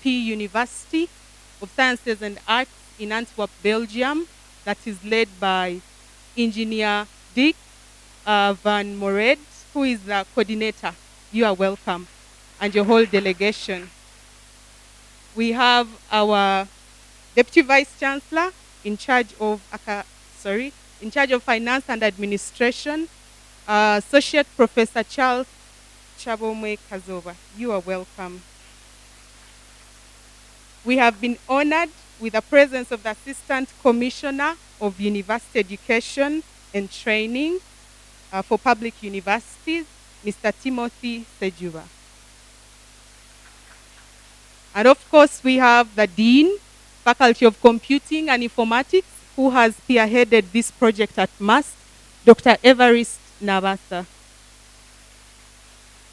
University of Sciences and Arts in Antwerp, Belgium, that is led by Engineer Dick Van Mored, who is the coordinator. You are welcome, and your whole delegation. We have our Deputy Vice Chancellor in charge of Finance and Administration, Associate Professor Charles Chabomwe Kazova. You are welcome. We have been honored with the presence of the Assistant Commissioner of University Education and Training for Public Universities, Mr. Timothy Sejuba. And of course, we have the Dean, Faculty of Computing and Informatics, who has spearheaded this project at MAST, Dr. Evarist Nabasa.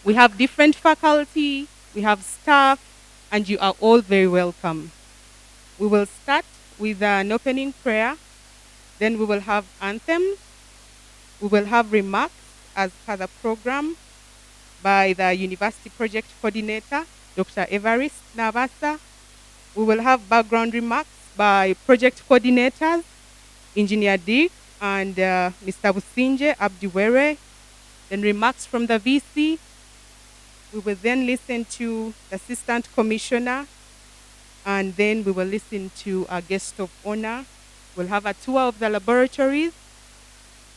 We have different faculty, we have staff, and you are all very welcome. We will start with an opening prayer, then we will have anthems, we will have remarks as per the program by the University Project Coordinator, Dr. Evarist Nabasa. We will have background remarks by project coordinators, Engineer Dick and Mr. Businje Abdiwere, then remarks from the VC. We will then listen to the Assistant Commissioner, and then we will listen to our guest of honor. We'll have a tour of the laboratories,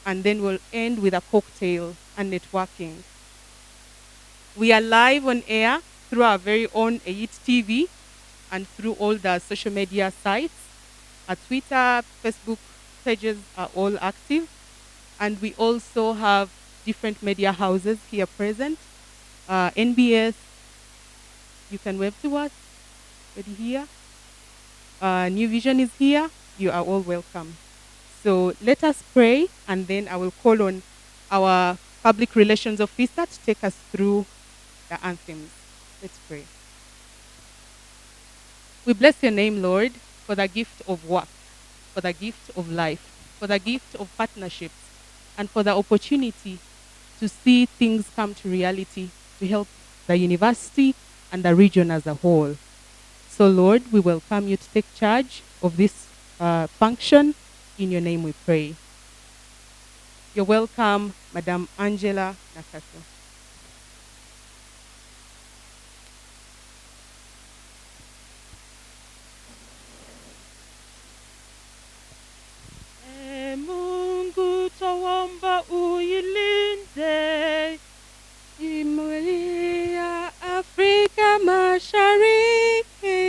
and then we'll end with a cocktail and networking. We are live on air through our very own AIT TV and through all the social media sites. Our Twitter, Facebook pages are all active. And we also have different media houses here present. NBS, you can wave to us, already here. New Vision is here. You are all welcome. So let us pray, and then I will call on our public relations officer to take us through the anthems. Let's pray. We bless your name, Lord, for the gift of work, for the gift of life, for the gift of partnerships, and for the opportunity to see things come to reality to help the university and the region as a whole. So, Lord, we welcome you to take charge of this function. In your name we pray. You're welcome, Madam Angela Nakato. Mungu twaomba uilinde Jumuiya ya Afrika Mashariki,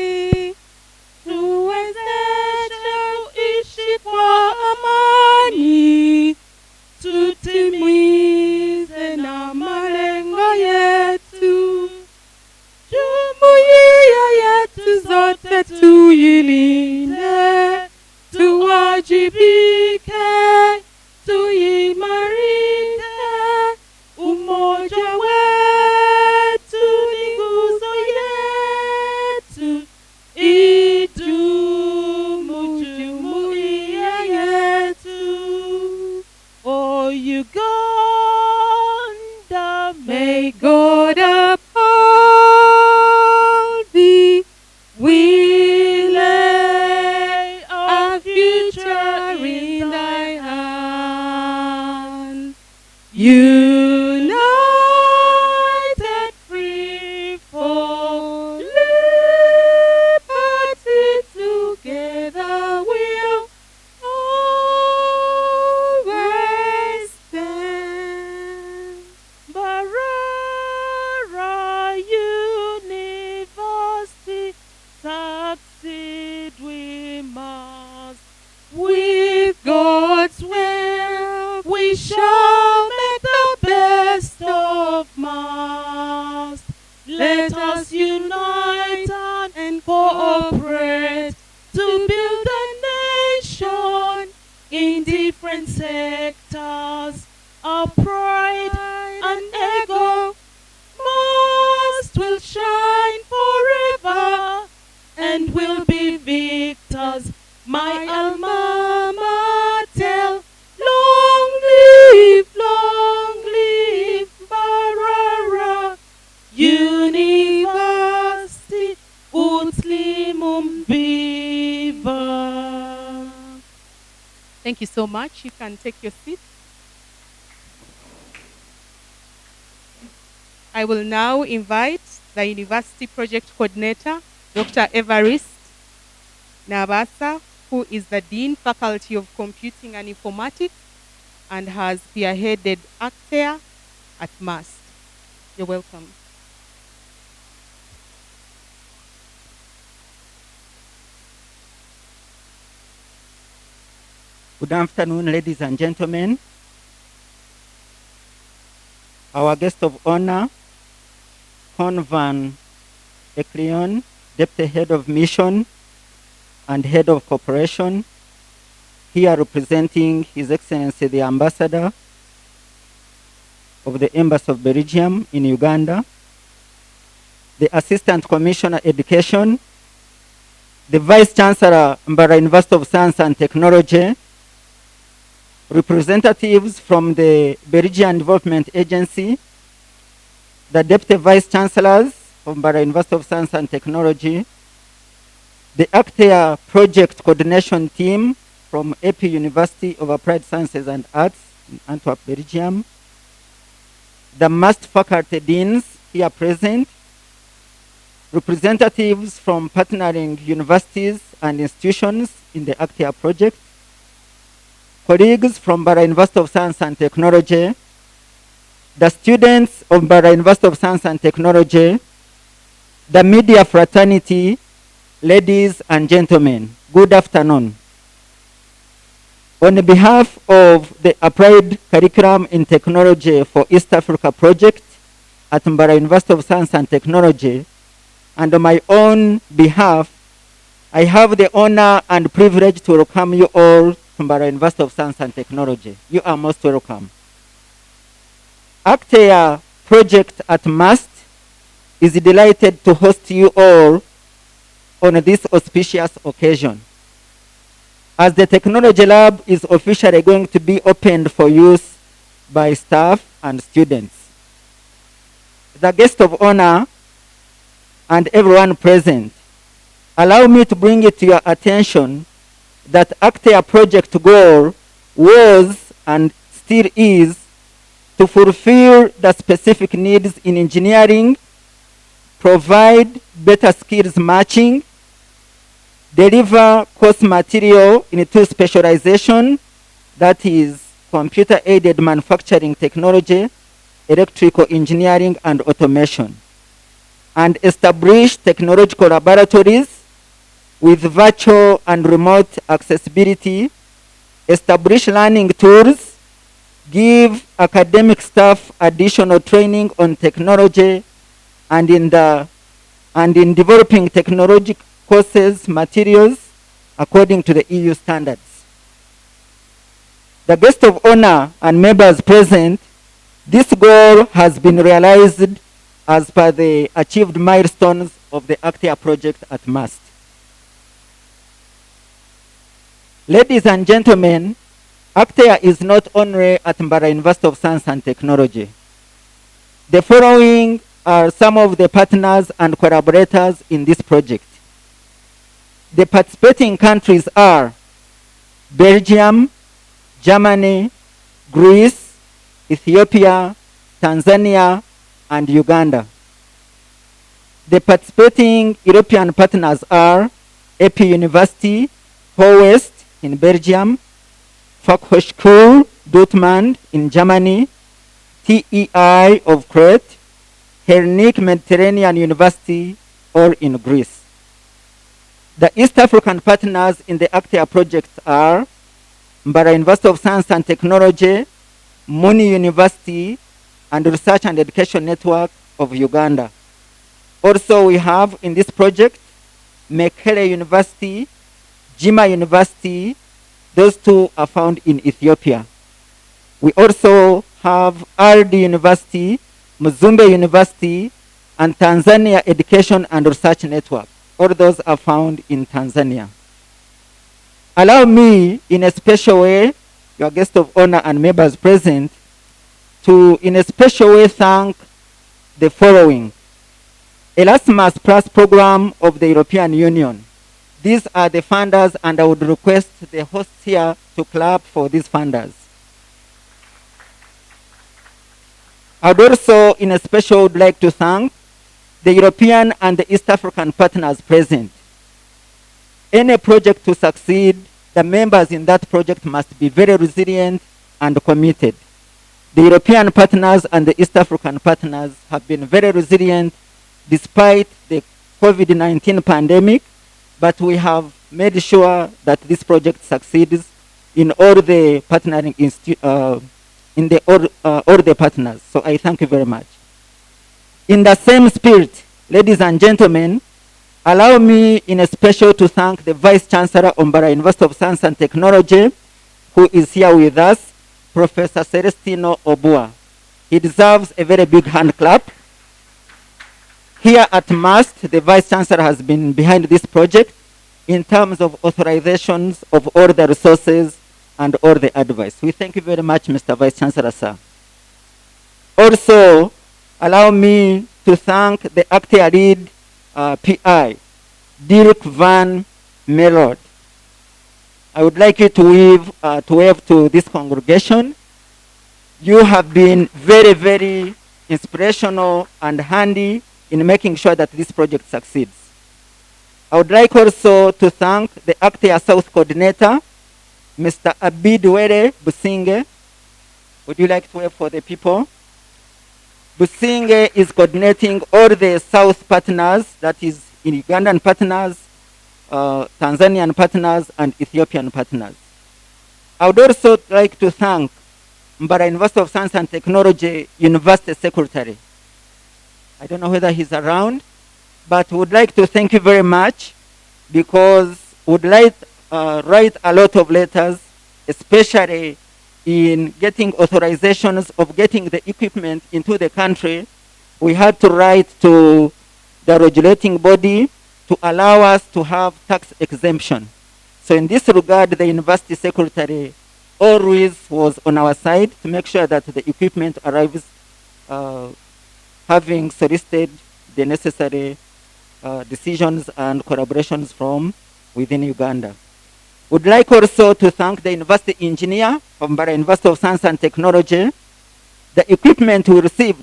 tuwezeshe kuishi kwa amani, tutimize na malengo yetu. Jumuiya yetu zote tuilinde, tuwajibike, tuimarike. Umoja wetu ni nguzo yetu, idumu jumuiya yetu. Oh Uganda, may God uphold thee. We lay our future in thy hands. United, free for liberty, together we'll always stand. Mbarara University, succeed we must. With God's will, we shall make the best of must. Let us unite and cooperate to build a nation in different sectors. Our pride and ego must will shine forever, and we'll be victors. My alma mater, long live Mbarara University, ut Thank you so much. You can take your seat. I will now invite the University Project Coordinator, Dr. Evarist Nabasa, who is the Dean Faculty of Computing and Informatics and has spearheaded Actea at MAST. You're welcome. Good afternoon, ladies and gentlemen. Our guest of honor, Con Van Ekleon, Deputy Head of Mission and Head of Cooperation, here representing His Excellency the Ambassador of the Embassy of Belgium in Uganda, the Assistant Commissioner Education, the Vice Chancellor, Mbarara University of Science and Technology, representatives from the Belgian Development Agency, the Deputy Vice Chancellors of Mbarara University of Science and Technology, the Actea Project Coordination Team from AP University of Applied Sciences and Arts in Antwerp, Belgium, the MAST faculty deans here present, representatives from partnering universities and institutions in the Actea project, colleagues from Mbarara University of Science and Technology, the students of Mbarara University of Science and Technology, the media fraternity, ladies and gentlemen, good afternoon. On behalf of the Applied Curriculum in Technology for East Africa project at Mbarara University of Science and Technology, and on my own behalf, I have the honor and privilege to welcome you all to Mbarara University of Science and Technology. You are most welcome. Actea project at MAST is delighted to host you all on this auspicious occasion, as the technology lab is officially going to be opened for use by staff and students. The guest of honor and everyone present, allow me to bring it to your attention that Actea project goal was and still is to fulfill the specific needs in engineering, provide better skills matching, deliver course material in two specialization, that is computer-aided manufacturing technology, electrical engineering and automation, and establish technological laboratories with virtual and remote accessibility, establish learning tools, give academic staff additional training on technology and in developing technology courses materials according to the EU standards. The guest of honor and members present, this goal has been realized as per the achieved milestones of the Actea project at MAST. Ladies and gentlemen, Actea is not only at Mbarara University of Science and Technology. The following are some of the partners and collaborators in this project. The participating countries are Belgium, Germany, Greece, Ethiopia, Tanzania, and Uganda. The participating European partners are AP University, Ho-West in Belgium, Fachhochschule Dortmund in Germany, TEI of Crete, Hellenic Mediterranean University, all in Greece. The East African partners in the Actea project are Mbarara University of Science and Technology, Muni University, and Research and Education Network of Uganda. Also, we have in this project Mekele University, Jimma University. Those two are found in Ethiopia. We also have RD University, Mzumbe University, and Tanzania Education and Research Network. All those are found in Tanzania. Allow me, in a special way, your guest of honor and members present, to, in a special way, thank the following. Erasmus Plus program of the European Union, These are the funders, and I would request the hosts here to clap for these funders. I would also, in a special, would like to thank the European and the East African partners present. Any project to succeed, the members in that project must be very resilient and committed. The European partners and the East African partners have been very resilient despite the COVID-19 pandemic, but we have made sure that this project succeeds in all the partnering all the partners. So I thank you very much. In the same spirit, ladies and gentlemen, allow me in a special to thank the Vice Chancellor of Mbarara University of Science and Technology, who is here with us, Professor Celestino Obua. He deserves a very big hand clap. Here at MAST, the Vice Chancellor has been behind this project in terms of authorizations of all the resources and all the advice. We thank you very much, Mr. Vice Chancellor, sir. Also, allow me to thank the Actia Lead PI, Dirk van Melod. I would like you to wave to this congregation. You have been very, very inspirational and handy in making sure that this project succeeds. I would like also to thank the Actia South Coordinator, Mr. Abidwere Businge. Would you like to wave for the people? Businge is coordinating all the South partners, that is in Ugandan partners, Tanzanian partners, and Ethiopian partners. I would also like to thank Mbarara University of Science and Technology University Secretary. I don't know whether he's around, but would like to thank you very much, because would like write a lot of letters, especially in getting authorizations of getting the equipment into the country. We had to write to the regulating body to allow us to have tax exemption. So in this regard, the university secretary always was on our side to make sure that the equipment arrives, having solicited the necessary decisions and collaborations from within Uganda. Would like also to thank the university engineer from Mbarara University of Science and Technology. The equipment we received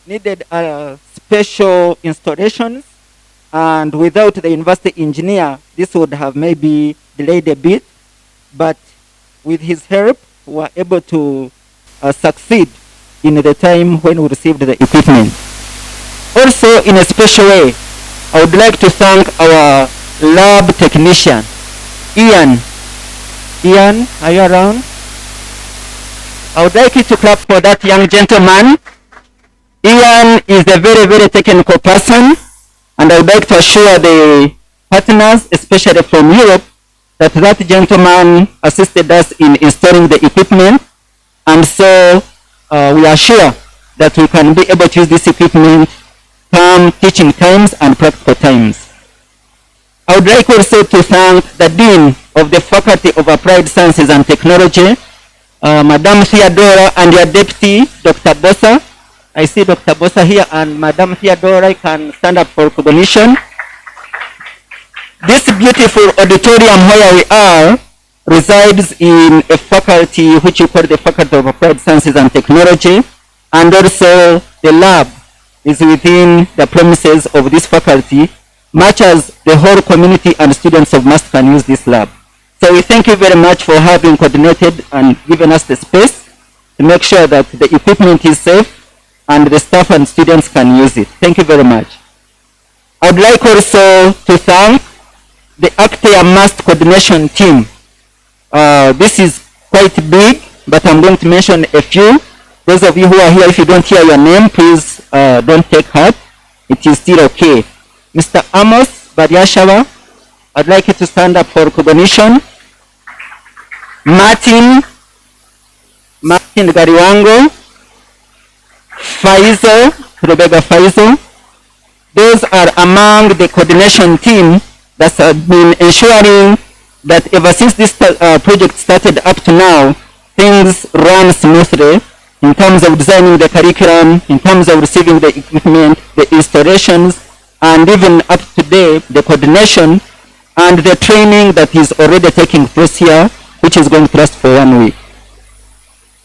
needed special installations, and without the university engineer, this would have maybe delayed a bit, but with his help, we were able to succeed in the time when we received the equipment. Also, in a special way, I would like to thank our lab technician, Ian. Ian, are you around? I would like you to clap for that young gentleman. Ian is a very, very technical person, and I would like to assure the partners, especially from Europe, that that gentleman assisted us in installing the equipment, and so we are sure that we can be able to use this equipment come teaching times and practical times. I would like also to thank the Dean of the Faculty of Applied Sciences and Technology, Madam Theodora, and your Deputy, Dr. Bosa. I see Dr. Bosa here, and Madam Theodora can stand up for recognition. This beautiful auditorium where we are resides in a faculty which we call the Faculty of Applied Sciences and Technology, and also the lab is within the premises of this faculty, much as the whole community and students of MAST can use this lab. So we thank you very much for having coordinated and given us the space to make sure that the equipment is safe and the staff and students can use it. Thank you very much. I would like also to thank the Actia MAST coordination team. This is quite big, but I'm going to mention a few. Those of you who are here, if you don't hear your name, please don't take heart. It is still okay. Mr. Amos Bariashawa, I'd like you to stand up for recognition. Martin Gariwango, Faizo, Rebecca Faizo. Those are among the coordination team that have been ensuring that ever since this project started up to now, things run smoothly in terms of designing the curriculum, in terms of receiving the equipment, the installations, and even up to today, the coordination and the training that is already taking place here, which is going to last for 1 week.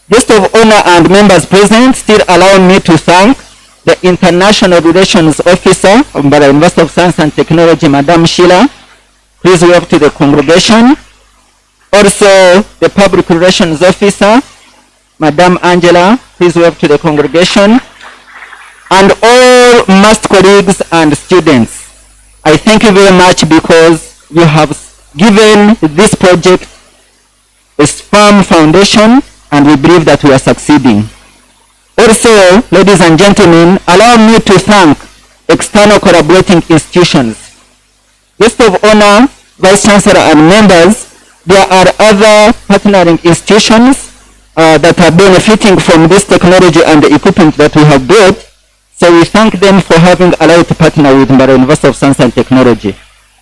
Guest of honor and members present, still allow me to thank the International Relations Officer of Mbarara University of Science and Technology, Madam Sheila. Please wave to the congregation. Also, the Public Relations Officer, Madam Angela, please wave to the congregation. And all MAST colleagues and students, I thank you very much because you have given this project a firm foundation, and we believe that we are succeeding. Also, ladies and gentlemen, allow me to thank external collaborating institutions. Guest of honor, Vice Chancellor and members, there are other partnering institutions that are benefiting from this technology and the equipment that we have built. So we thank them for having allowed to partner with Mbarara University of Science and Technology.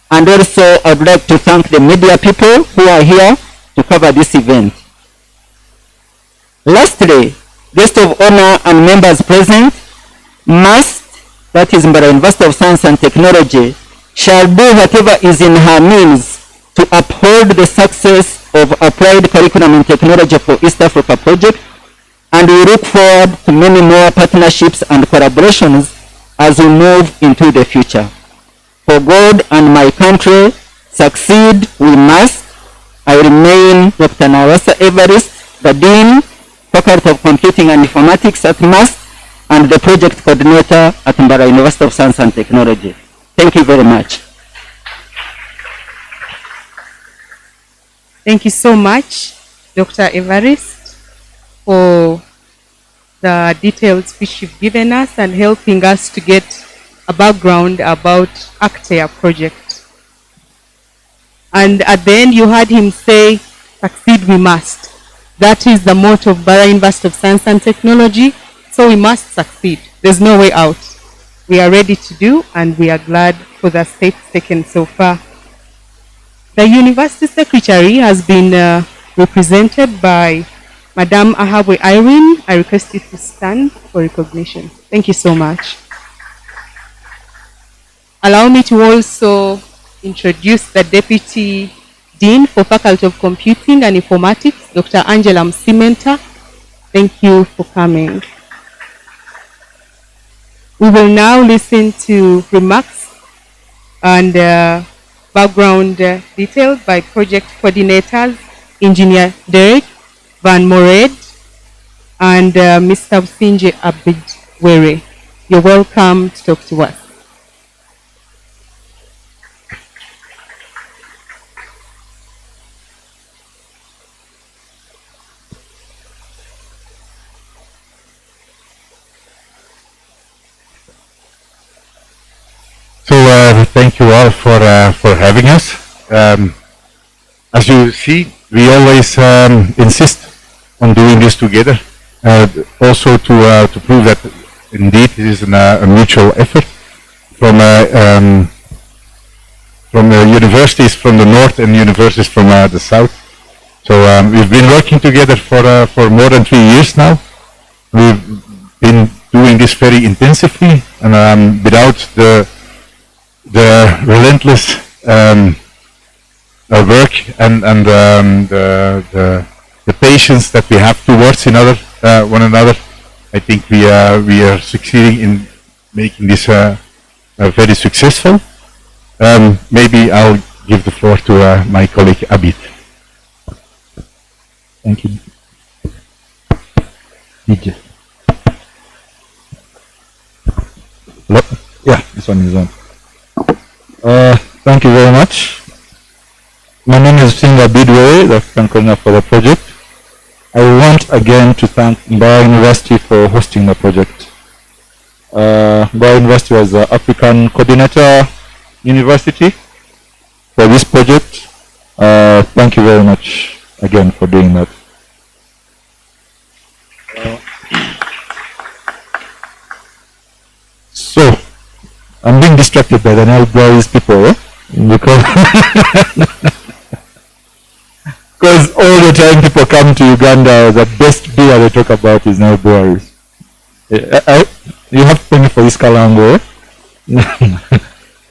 And also, I would like to thank the media people who are here to cover this event. Lastly, guest of honor and members present, MAST, that is Mbarara University of Science and Technology, shall do whatever is in her means to uphold the success of Applied Curriculum and Technology for East Africa project, and we look forward to many more partnerships and collaborations as we move into the future. For God and my country, succeed we must. I remain Dr. Nawasa Evarist, the Dean, Faculty of Computing and Informatics at MAST, and the Project Coordinator at Mbarara University of Science and Technology. Thank you very much. Thank you so much, Dr. Evarist, for the details which you've given us and helping us to get a background about Actea project. And at the end, you heard him say, succeed we must. That is the motto of Mbarara University of Science and Technology. So we must succeed. There's no way out. We are ready to do, and we are glad for the steps taken so far. The University Secretary has been represented by Madam Ahabwe Irene. I request you to stand for recognition. Thank you so much. Allow me to also introduce the Deputy Dean for Faculty of Computing and Informatics, Dr. Angela Msimenta. Thank you for coming. We will now listen to remarks and background details by project coordinators, Engineer Derek Van Mored and Mr. Usinje Abidwere. You're welcome to talk to us. So thank you all for having us. As you see, we always insist on doing this together, also to prove that indeed it is a mutual effort from universities from the north and universities from the south. So we've been working together for more than 3 years now. We've been doing this very intensively, and without the relentless work and the patience that we have towards one another, I think we are succeeding in making this very successful. Maybe I'll give the floor to my colleague Abid. Thank you. DJ. Hello? Yeah, this one is on. Thank you very much. My name is Usinje Abidwere, the African coordinator for the project. I want again to thank Mbarara University for hosting the project. Mbarara University was the African coordinator university for this project. Thank you very much again for doing that. So, I'm being distracted by the Nile people, because all the time people come to Uganda, the best beer they talk about is Nile breweries. You have to pay me for this Kalango.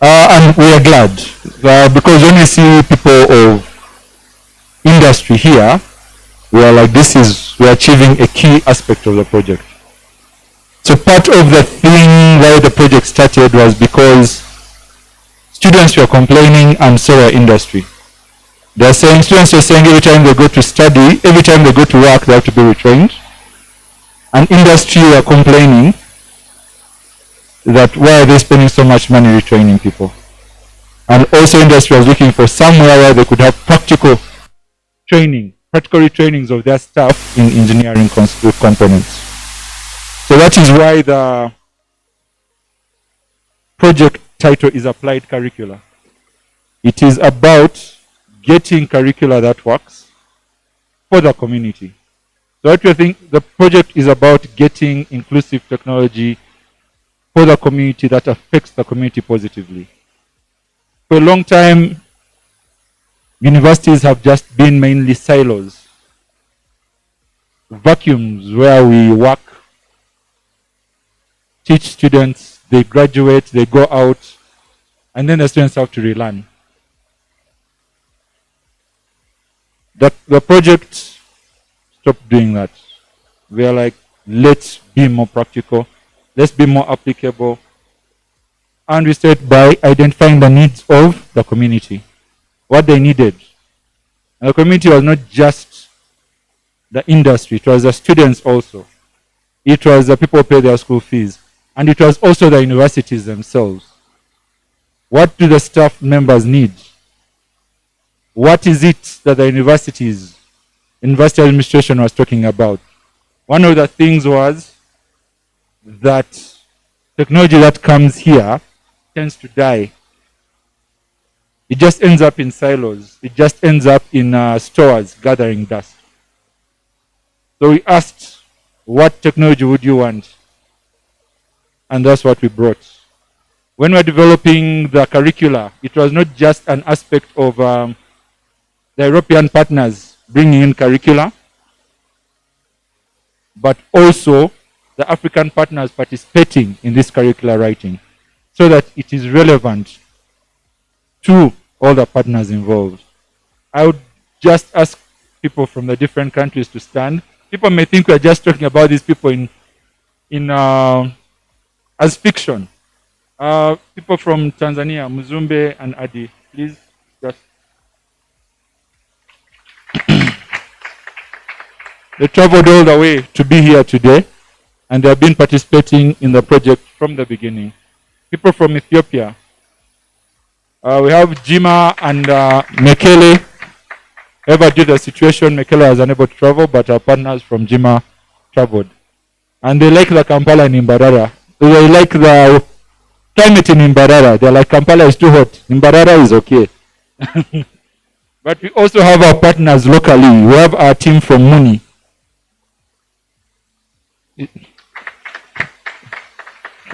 And we are glad because when we see people of industry here, we are like, we're achieving a key aspect of the project. So part of the thing why the project started was because students were complaining and so were industry. They're saying, students are saying every time they go to study, every time they go to work, they have to be retrained. And industry were complaining that why are they spending so much money retraining people? And also industry was looking for somewhere where they could have practical training, practical trainings of their staff in engineering components. So that is why the project title is Applied Curricula. It is about getting curricula that works for the community. So what we think the project is about getting inclusive technology for the community that affects the community positively. For a long time, universities have just been mainly silos, vacuums where we work, teach students, they graduate, they go out, and then the students have to relearn. The project stopped doing that. We are like, let's be more practical, let's be more applicable, and we started by identifying the needs of the community, what they needed. And the community was not just the industry, it was the students also. It was the people who pay their school fees. And it was also the universities themselves. What do the staff members need? What is it that the university administration was talking about? One of the things was that technology that comes here tends to die. It just ends up in silos. It just ends up in stores gathering dust. So we asked, what technology would you want? And that's what we brought. When we're developing the curricula, it was not just an aspect of the European partners bringing in curricula, but also the African partners participating in this curricula writing so that it is relevant to all the partners involved. I would just ask people from the different countries to stand. People may think we're just talking about these people as fiction. People from Tanzania, Muzumbe and Adi, please just. They traveled all the way to be here today, and they have been participating in the project from the beginning. People from Ethiopia. We have Jima and Mekele. Ever due to the situation, Mekele was unable to travel, but our partners from Jima traveled. And they like the Kampala and Mbarara. They like the climate in Mbarara. They're like, Kampala is too hot. Mbarara is okay. But we also have our partners locally. We have our team from Muni.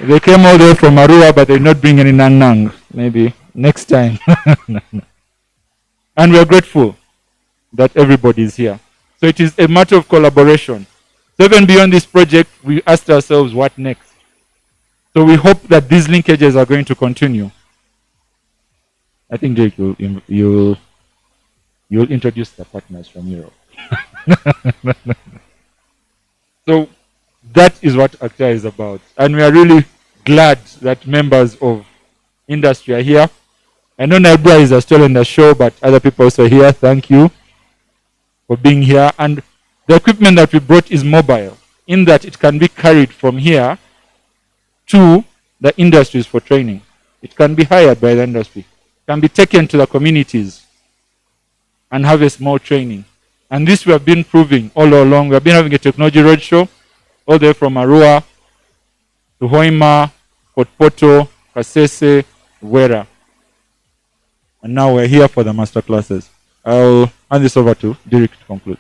They came all the way from Arua, but they did not bring any nang nang. Maybe next time. And we are grateful that everybody is here. So it is a matter of collaboration. So even beyond this project, we asked ourselves, what next? So we hope that these linkages are going to continue. I think, Jake, you'll introduce the partners from Europe. So that is what ACTA is about. And we are really glad that members of industry are here. I know Naibua is still on the show, but other people also here. Thank you for being here. And the equipment that we brought is mobile, in that it can be carried from here to the industries for training. It can be hired by the industry. It can be taken to the communities and have a small training. And this we have been proving all along. We have been having a technology roadshow all the way from Arua to Hoima, Port Poto, Kasese, Wera. And now we're here for the master classes. I'll hand this over to Derek to conclude.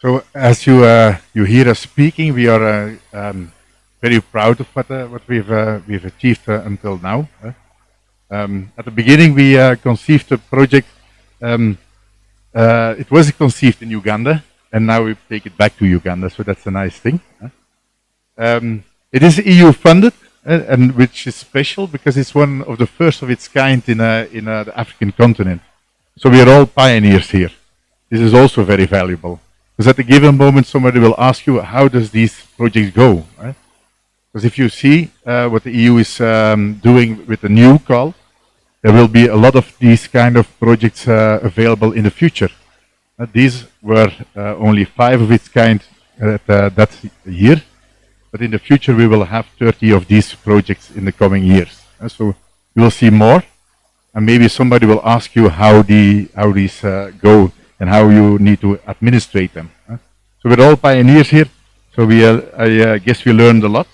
So as you hear us speaking, we are very proud of what we've achieved until now. At the beginning, we conceived a project. It was conceived in Uganda, and now we take it back to Uganda. So that's a nice thing. It is EU funded, and which is special because it's one of the first of its kind in the African continent. So we are all pioneers here. This is also very valuable. Because at a given moment, somebody will ask you, how does these projects go? Right? Because if you see what the EU is doing with the new call, there will be a lot of these kind of projects available in the future. These were only 5 of its kind that year, but in the future we will have 30 of these projects in the coming years. So you will see more, and maybe somebody will ask you how these go and how you need to administrate them. So we're all pioneers here, so I guess we learned a lot.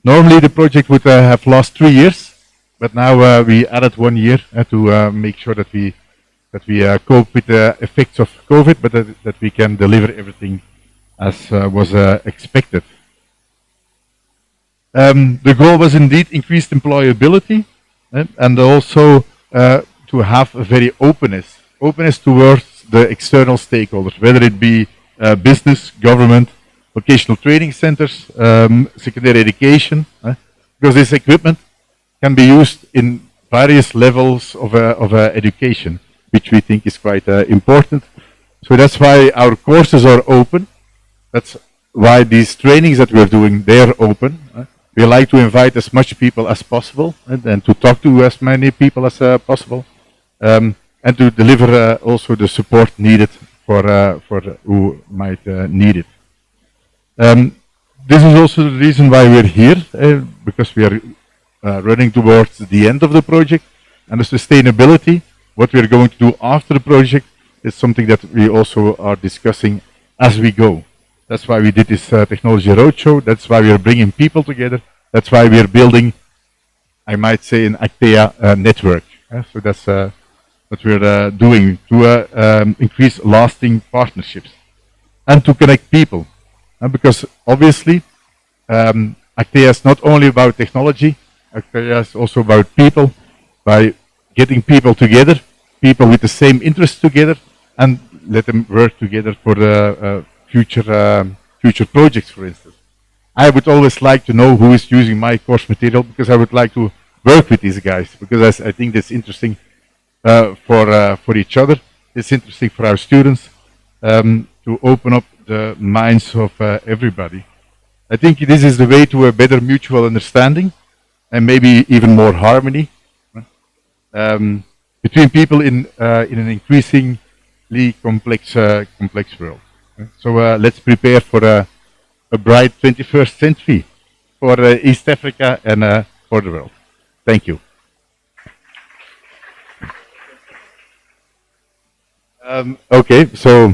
Normally the project would have lost 3 years, but now we added 1 year to make sure that we cope with the effects of COVID, but that we can deliver everything as was expected. The goal was indeed increased employability and also to have a very openness towards the external stakeholders, whether it be business, government, vocational training centers, secondary education, because this equipment can be used in various levels of education, which we think is quite important. So that's why our courses are open. That's why these trainings that we're doing, they're open. We like to invite as much people as possible and to talk to as many people as possible, and to deliver also the support needed for who might need it. This is also the reason why we're here, because we are running towards the end of the project, and the sustainability, what we're going to do after the project, is something that we also are discussing as we go. That's why we did this technology roadshow. That's why we are bringing people together. That's why we are building, I might say, an Actea network. So that's what we're doing to increase lasting partnerships and to connect people. Because obviously, Actea is not only about technology, Actea is also about people, by getting people together, people with the same interests together, and let them work together for the future projects, for instance. I would always like to know who is using my course material, because I would like to work with these guys, because I think that's interesting for each other. It's interesting for our students to open up the minds of everybody. I think this is the way to a better mutual understanding and maybe even more harmony between people in an increasingly complex world. So let's prepare for a bright 21st century for East Africa and for the world. Thank you. Okay, so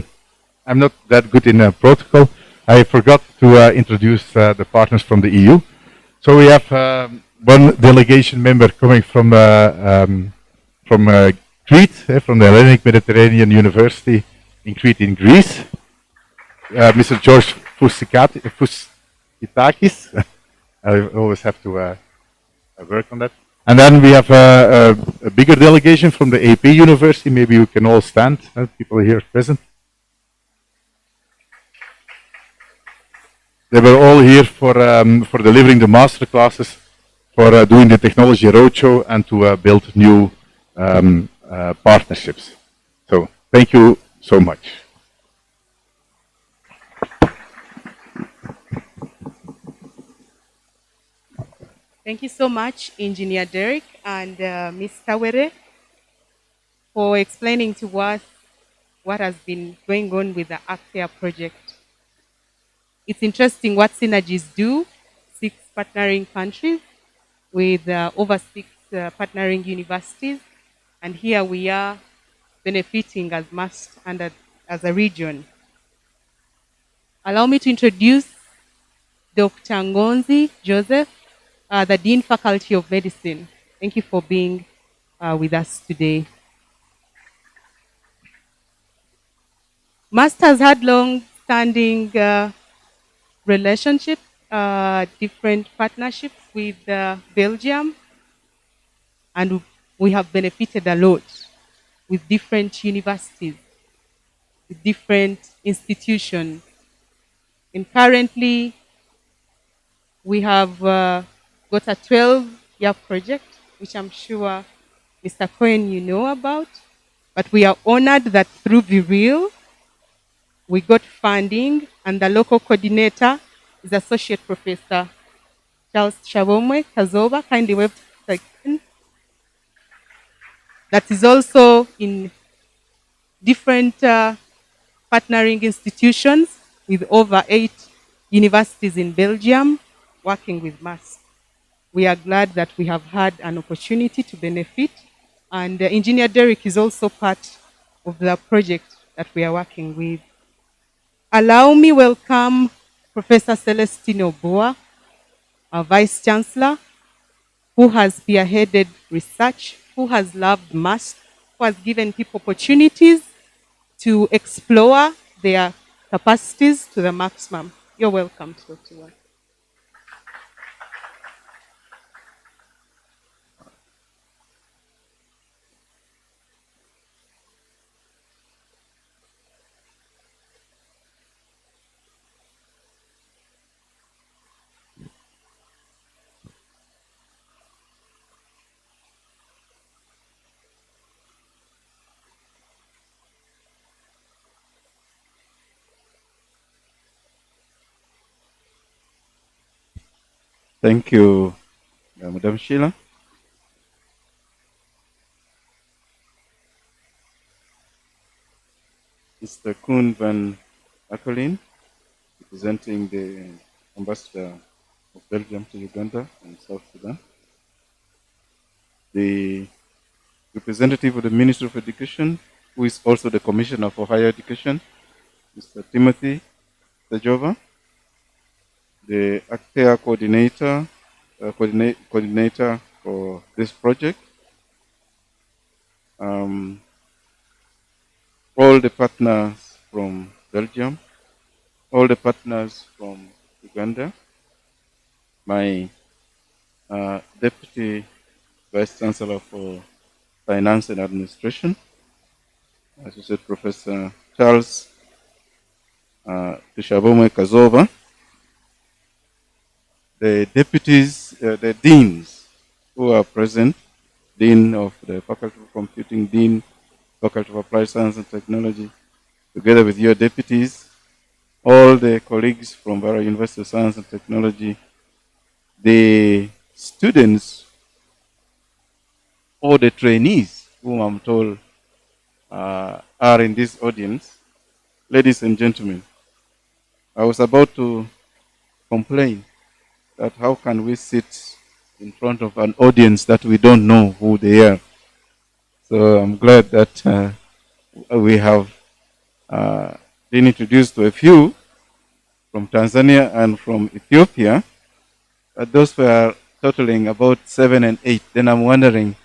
I'm not that good in protocol. I forgot to introduce the partners from the EU. So we have one delegation member coming from Crete, from the Hellenic Mediterranean University in Crete in Greece. Mr. George Fousitakis. I always have to work on that. And then we have a bigger delegation from the AP University. Maybe you can all stand, people here present. They were all here for delivering the master classes, for doing the technology roadshow, and to build new partnerships. So thank you so much. Thank you so much, Engineer Derek and Ms. Tawere, for explaining to us what has been going on with the Actea project. It's interesting what synergies do. 6 partnering countries with over 6 partnering universities. And here we are benefiting as MUST and as a region. Allow me to introduce Dr. Ngonzi Joseph, the Dean Faculty of Medicine. Thank you for being with us today. MUST has had long-standing relationship, different partnerships with Belgium, and we have benefited a lot with different universities, with different institutions. And currently, We have got a 12-year project, which I'm sure, Mr. Cohen, you know about. But we are honored that through VREAL, we got funding, and the local coordinator is Associate Professor Charles Shabomwe Kazoba, kindly wave again. That is also in different partnering institutions with over 8 universities in Belgium working with MAS. We are glad that we have had an opportunity to benefit, and Engineer Derek is also part of the project that we are working with. Allow me welcome Professor Celestino Boa, our Vice Chancellor, who has spearheaded research, who has loved MAS, who has given people opportunities to explore their capacities to the maximum. You're welcome to Dr. Thank you, Madam Sheila. Mr. Koen van Akkelin, representing the Ambassador of Belgium to Uganda and South Sudan. The representative of the Ministry of Education, who is also the Commissioner for Higher Education, Mr. Timothy Sajova. The ACTEA coordinator for this project. All the partners from Belgium, all the partners from Uganda, my Deputy Vice Chancellor for Finance and Administration, Associate Professor Charles Tushabomwe Kazova, the deputies, the deans who are present, Dean of the Faculty of Computing, Dean, Faculty of Applied Science and Technology, together with your deputies, all the colleagues from Mbarara University of Science and Technology, the students or the trainees whom I'm told are in this audience. Ladies and gentlemen, I was about to complain that how can we sit in front of an audience that we don't know who they are. So I'm glad that we have been introduced to a few from Tanzania and from Ethiopia. Those were totaling about 7 and 8. Then I'm wondering,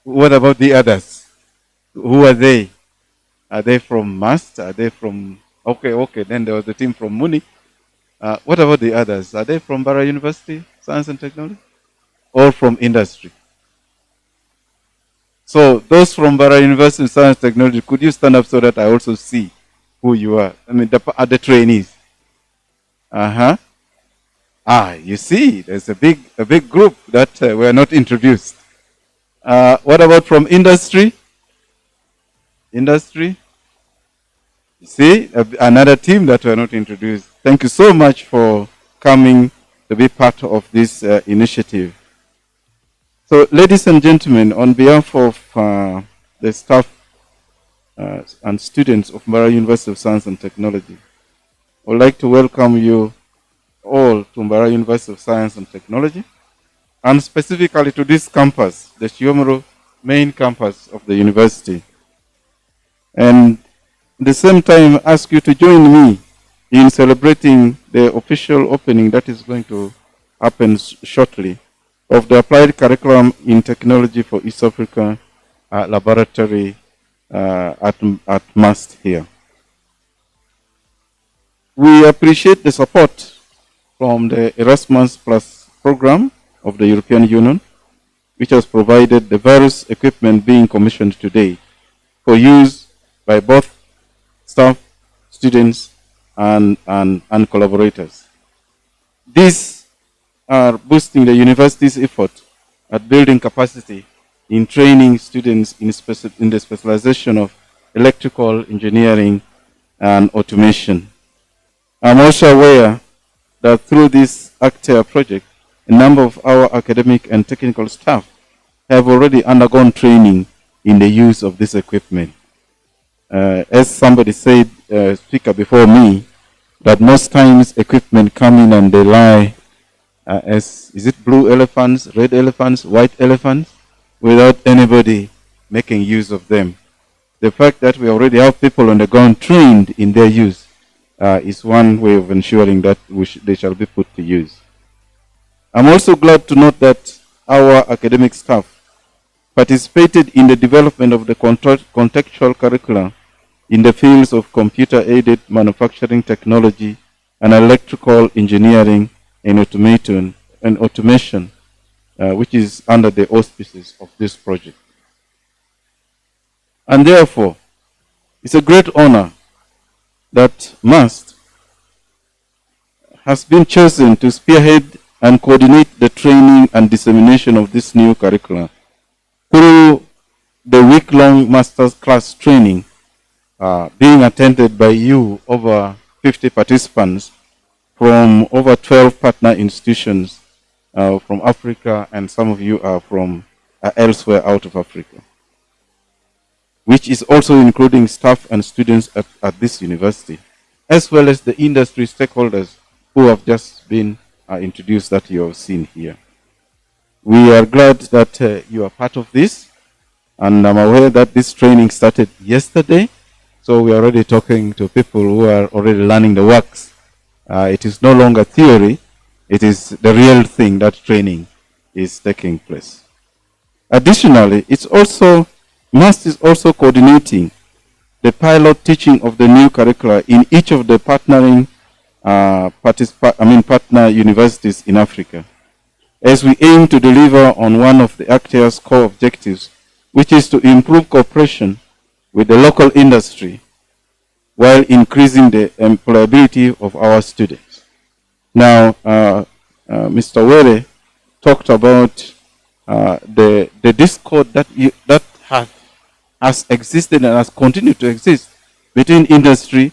what about the others? Who are they? Are they from MAST? Are they from... Okay. Then there was the team from Muni. What about the others? Are they from Mbarara University, Science and Technology? Or from industry? So those from Mbarara University, Science and Technology, could you stand up so that I also see who you are? I mean, the trainees. You see, there's a big group that were not introduced. What about from industry? Industry? You see, another team that were not introduced. Thank you so much for coming to be part of this initiative. So, ladies and gentlemen, on behalf of the staff and students of Mbarara University of Science and Technology, I would like to welcome you all to Mbarara University of Science and Technology, and specifically to this campus, the Shiomoro main campus of the university. And at the same time, ask you to join me in celebrating the official opening that is going to happen shortly of the Applied Curriculum in Technology for East Africa Laboratory at MAST here. We appreciate the support from the Erasmus Plus program of the European Union, which has provided the various equipment being commissioned today for use by both staff, students, and collaborators. This are boosting the university's effort at building capacity in training students in the specialization of electrical engineering and automation. I'm also aware that through this ACTEA project, a number of our academic and technical staff have already undergone training in the use of this equipment. As somebody said, speaker before me, that most times equipment come in and they lie is it blue elephants, red elephants, white elephants, without anybody making use of them. The fact that we already have people on the ground trained in their use is one way of ensuring that they shall be put to use. I'm also glad to note that our academic staff participated in the development of the contextual curricula in the fields of computer-aided manufacturing technology and electrical engineering and automation, which is under the auspices of this project. And therefore, it's a great honor that MAST has been chosen to spearhead and coordinate the training and dissemination of this new curriculum through the week-long master's class training being attended by you, over 50 participants from over 12 partner institutions from Africa, and some of you are from elsewhere out of Africa, which is also including staff and students at this university, as well as the industry stakeholders who have just been introduced that you have seen here. We are glad that you are part of this, and I'm aware that this training started yesterday, so we are already talking to people who are already learning the works. It is no longer theory, it is the real thing that training is taking place. Additionally, MAST is also coordinating the pilot teaching of the new curricula in each of the partner universities in Africa, as we aim to deliver on one of the ACTEA's core objectives, which is to improve cooperation with the local industry while increasing the employability of our students. Now, Mr. Were talked about the discord that has existed and has continued to exist between industry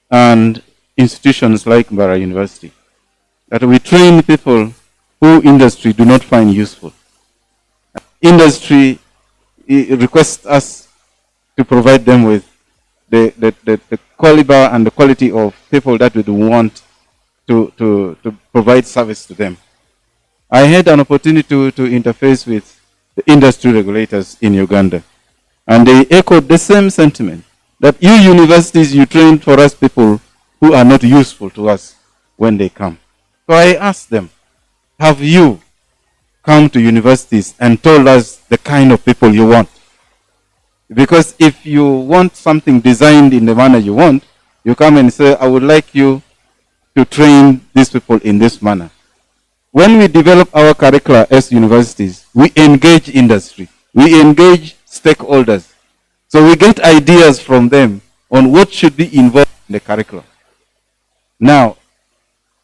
and institutions like Mbarara University. That we train people who industry do not find useful. Industry requests us to provide them with the caliber and the quality of people that we want to provide service to them. I had an opportunity to interface with the industry regulators in Uganda, and they echoed the same sentiment, that you universities, you train for us people who are not useful to us when they come. So I asked them, have you come to universities and told us the kind of people you want? Because if you want something designed in the manner you want, you come and say, I would like you to train these people in this manner. When we develop our curricula as universities, we engage industry, we engage stakeholders. So we get ideas from them on what should be involved in the curriculum. Now,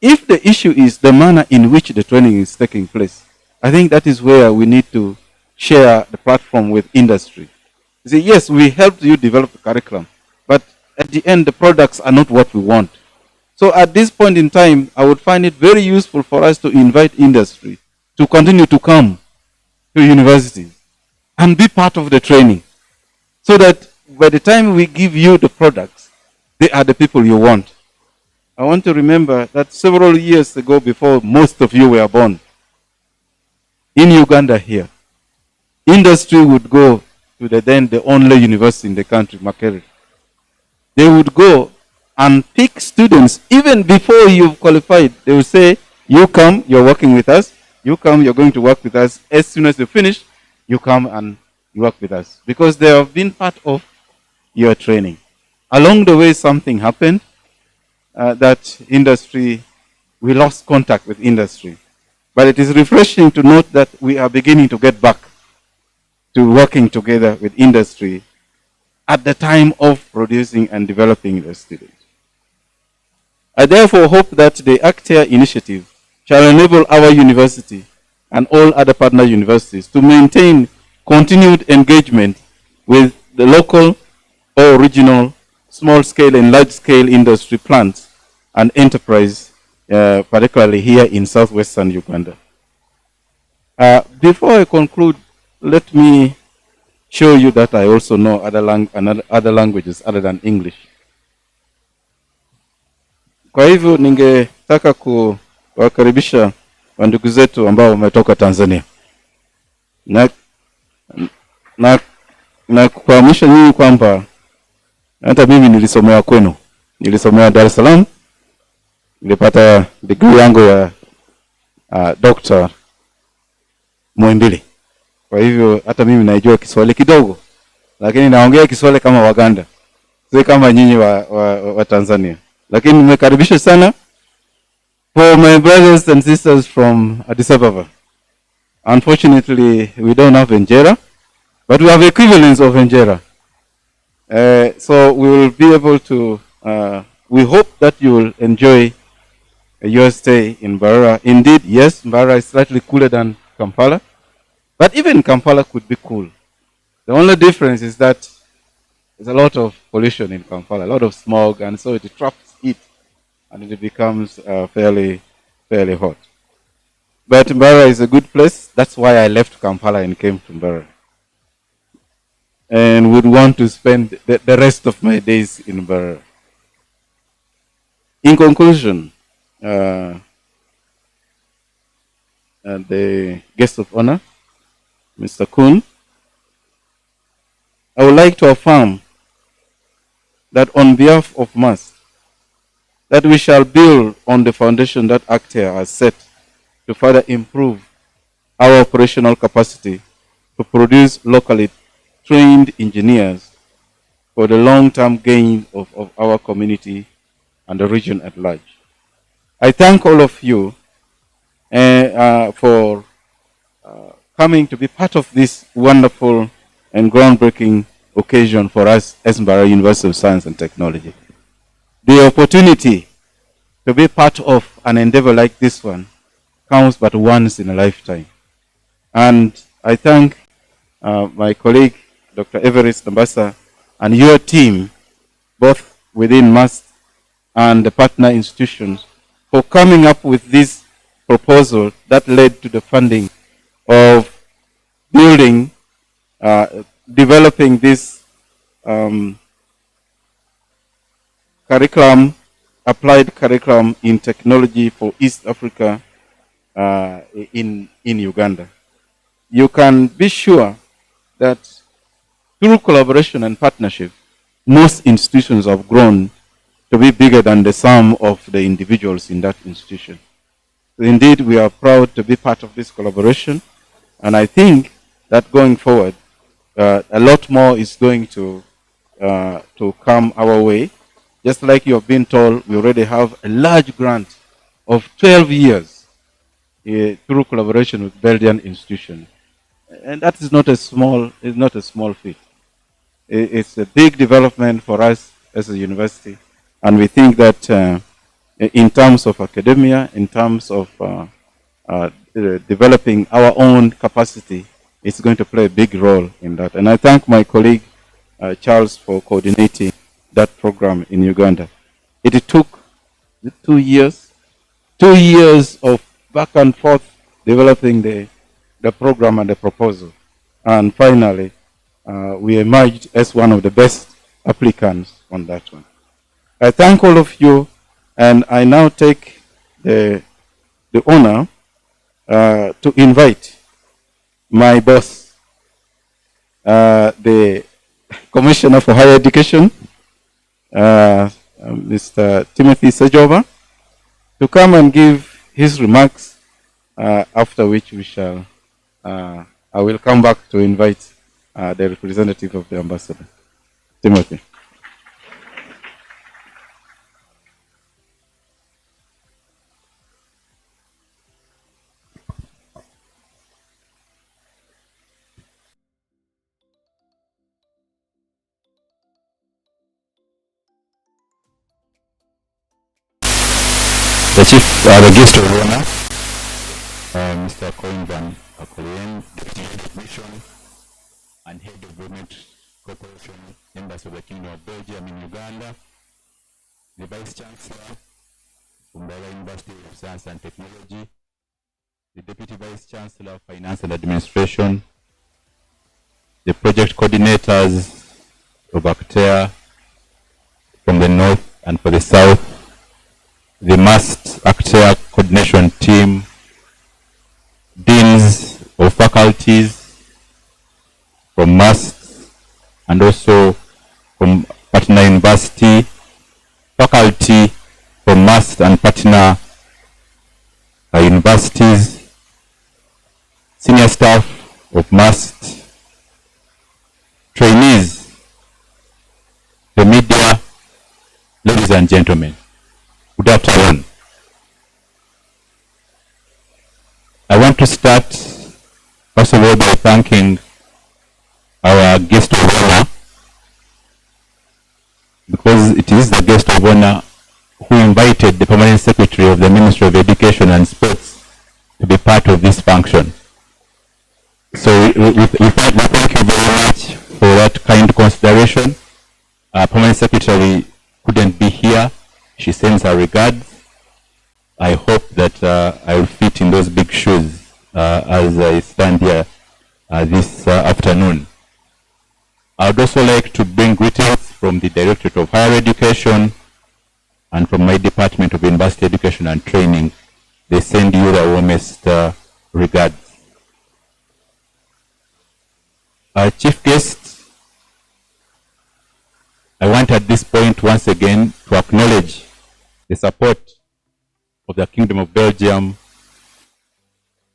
if the issue is the manner in which the training is taking place, I think that is where we need to share the platform with industry. You see, yes, we helped you develop the curriculum, but at the end, the products are not what we want. So at this point in time, I would find it very useful for us to invite industry to continue to come to universities and be part of the training, so that by the time we give you the products, they are the people you want. I want to remember that several years ago, before most of you were born, in Uganda here, industry would go to the only university in the country, Makerere. They would go and pick students even before you've qualified. They will say, you come, you're working with us. You come, you're going to work with us. As soon as you finish, you come and you work with us. Because they have been part of your training. Along the way, something happened that industry, we lost contact with industry. But it is refreshing to note that we are beginning to get back to working together with industry at the time of producing and developing the students. I therefore hope that the ACTEA initiative shall enable our university and all other partner universities to maintain continued engagement with the local or regional small-scale and large-scale industry plants and enterprise, particularly here in southwestern Uganda. Before I conclude, let me show you that I also know other languages other than English. Kwa hivyo ningetaka kuwakaribisha wandugu zetu ambao wametoka Tanzania na kufahamisha nyinyi kwamba hata mimi nilisomea kwenu, nilisomea Dar es Salaam, nilipata degree yangu ya Dr. Muhimbili. Kwa hivyo hata mimi najua Kiswahili kidogo, lakini naongea Kiswahili kama Waganda, si kama nyinyi wa Tanzania. Lakini nimekaribisha sana for my brothers and sisters from Addis Ababa. Unfortunately, we don't have Injera, but we have equivalents of Injera. So we will be able to, we hope that you will enjoy your stay in Mbarara. Indeed, yes, Mbarara is slightly cooler than Kampala, but even Kampala could be cool. The only difference is that there's a lot of pollution in Kampala, a lot of smog, and so it traps heat and it becomes fairly hot. But Mbarara is a good place. That's why I left Kampala and came to Mbarara, and would want to spend the rest of my days in Mbarara. In conclusion, the guest of honor, Mr. Kuhn, I would like to affirm that on behalf of MAST, that we shall build on the foundation that ACTEA has set to further improve our operational capacity to produce locally trained engineers for the long-term gain of our community and the region at large. I thank all of you for coming to be part of this wonderful and groundbreaking occasion for us as Mbarara University of Science and Technology. The opportunity to be part of an endeavor like this one comes but once in a lifetime. And I thank my colleague, Dr. Everest Nambasa, and your team, both within MAST and the partner institutions, for coming up with this proposal that led to the funding of building, developing this curriculum, applied curriculum in technology for East Africa in Uganda. You can be sure that through collaboration and partnership, most institutions have grown to be bigger than the sum of the individuals in that institution. So indeed, we are proud to be part of this collaboration, and I think that going forward, a lot more is going to come our way. Just like you have been told, we already have a large grant of 12 years through collaboration with Belgian institutions. And that is not a small feat. It's a big development for us as a university. And we think that in terms of academia, in terms of developing our own capacity, it's going to play a big role in that. And I thank my colleague, Charles, for coordinating that program in Uganda. It took 2 years, 2 years of back and forth developing the program and the proposal. And finally, we emerged as one of the best applicants on that one. I thank all of you, and I now take the honor to invite my boss, the Commissioner for Higher Education, Mr. Timothy Sejova, to come and give his remarks, after which we shall, I will come back to invite the representative of the ambassador. Timothy. The chief, the guest of honor, Mr. Coinban Akolien, Deputy Head of Mission and Head of Government Corporation, Embassy of the Kingdom of Belgium in Uganda, the Vice Chancellor, Mbarara University of Science and Technology, the Deputy Vice Chancellor of Finance and Administration, the project coordinators of ACTEA from the north and for the south, the MAST ACTEA coordination team, deans of faculties from MAST and also from partner university, faculty from MAST and partner universities, senior staff of MAST, trainees, the media, ladies and gentlemen, good afternoon. I want to start, first of all, by thanking our guest of honor, because it is the guest of honor who invited the Permanent Secretary of the Ministry of Education and Sports to be part of this function. So we thank you very much for that kind consideration. Our Permanent Secretary couldn't be here. She sends her regards. I hope that I will fit in those big shoes as I stand here this afternoon. I would also like to bring greetings from the Directorate of Higher Education and from my Department of University Education and Training. They send you the warmest regards. Our chief guest, I want at this point once again to acknowledge the support of the Kingdom of Belgium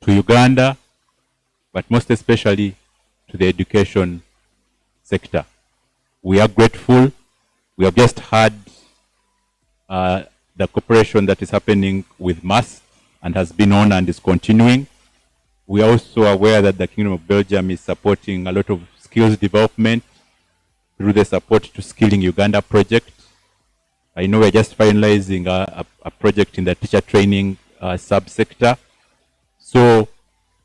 to Uganda, but most especially to the education sector. We are grateful. We have just had the cooperation that is happening with MAS and has been on and is continuing. We are also aware that the Kingdom of Belgium is supporting a lot of skills development through the Support to Skilling Uganda project. I know we're just finalizing a project in the teacher training subsector. So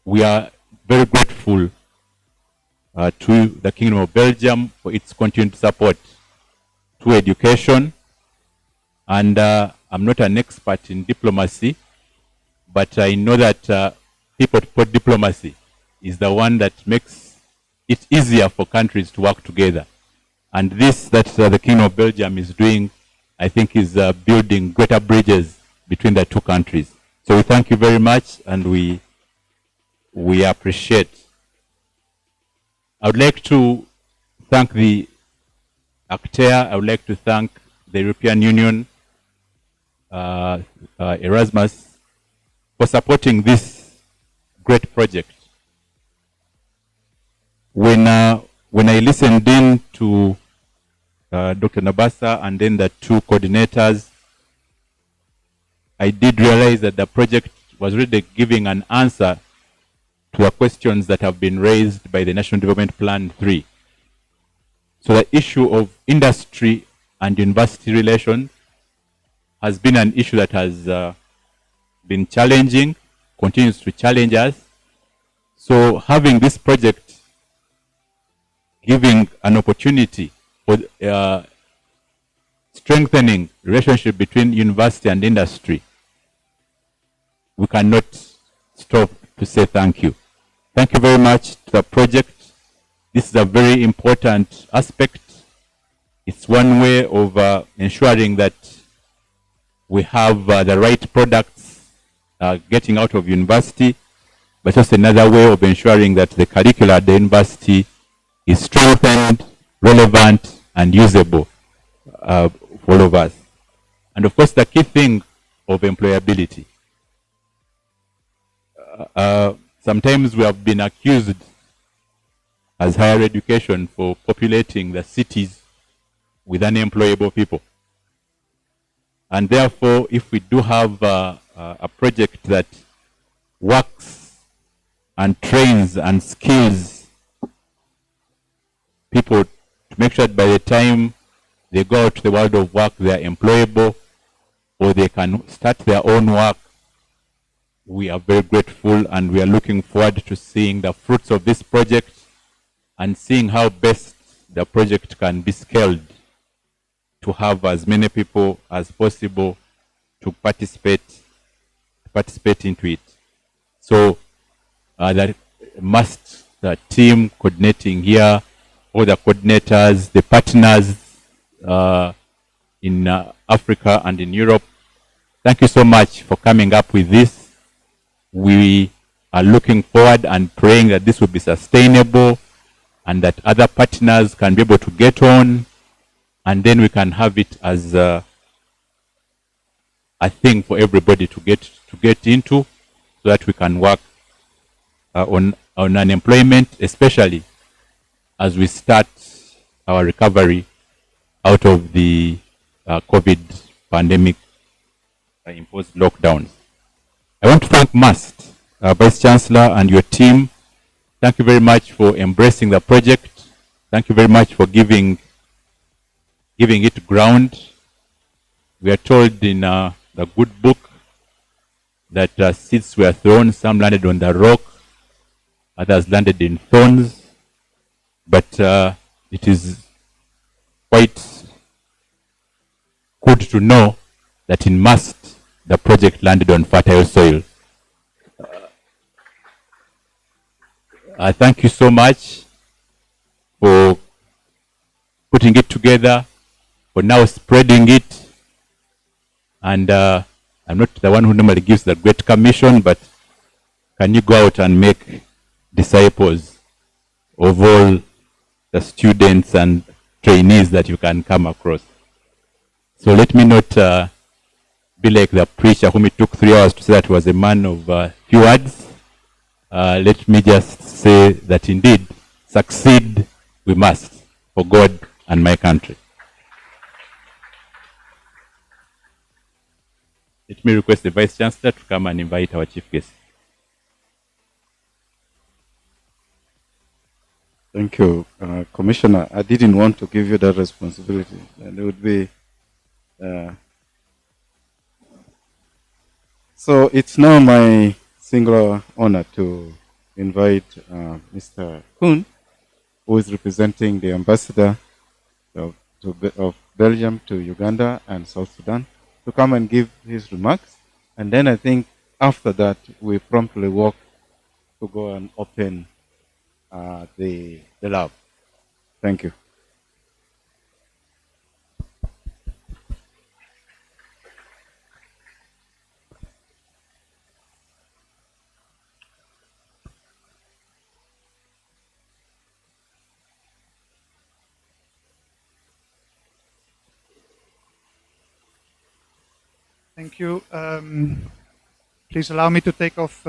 we are very grateful to the Kingdom of Belgium for its continued support to education. And I'm not an expert in diplomacy, but I know that people diplomacy is the one that makes it easier for countries to work together. And this that the Kingdom of Belgium is doing, I think, is building greater bridges between the two countries. So we thank you very much, and we appreciate. I would like to thank the ACTEA. I would like to thank the European Union, Erasmus, for supporting this great project. When I listened in to Dr. Nabasa and then the two coordinators, I did realize that the project was really giving an answer to the questions that have been raised by the National Development Plan 3. So the issue of industry and university relations has been an issue that has been challenging, continues to challenge us. So having this project giving an opportunity for strengthening relationship between university and industry, we cannot stop to say thank you. Thank you very much to the project. This is a very important aspect. It's one way of ensuring that we have the right products getting out of university, but also another way of ensuring that the curricula at the university is strengthened, relevant, and usable for all of us. And of course, the key thing of employability. Sometimes we have been accused as higher education for populating the cities with unemployable people. And therefore, if we do have a project that works and trains and skills people to make sure that by the time they go out to the world of work, they are employable, or they can start their own work, We are very grateful and we are looking forward to seeing the fruits of this project and seeing how best the project can be scaled to have as many people as possible to participate into it. So that the team coordinating here, all the coordinators, the partners in Africa and in Europe, thank you so much for coming up with this. We are looking forward and praying that this will be sustainable and that other partners can be able to get on, and then we can have it as a thing for everybody to get into, so that we can work on unemployment, especially as we start our recovery out of the COVID pandemic imposed lockdowns. I want to thank MUST, Vice Chancellor, and your team. Thank you very much for embracing the project. Thank you very much for giving it ground. We are told in the good book that seeds were thrown, some landed on the rock, others landed in thorns, but it is quite good to know that in MUST, the project landed on fertile soil. Thank you so much for putting it together, for now spreading it. And I'm not the one who normally gives the Great Commission, but can you go out and make disciples of all the students and trainees that you can come across? So let me not be like the preacher whom it took 3 hours to say that he was a man of few words. Let me just say that indeed, succeed we must for God and my country. Let me request the Vice Chancellor to come and invite our chief guest. Thank you, Commissioner. I didn't want to give you that responsibility. And it would be... So it's now my singular honor to invite Mr. Kuhn, who is representing the ambassador of Belgium to Uganda and South Sudan, to come and give his remarks. And then I think after that, we promptly walk to go and open the lab. Thank you. Thank you. Please allow me to take off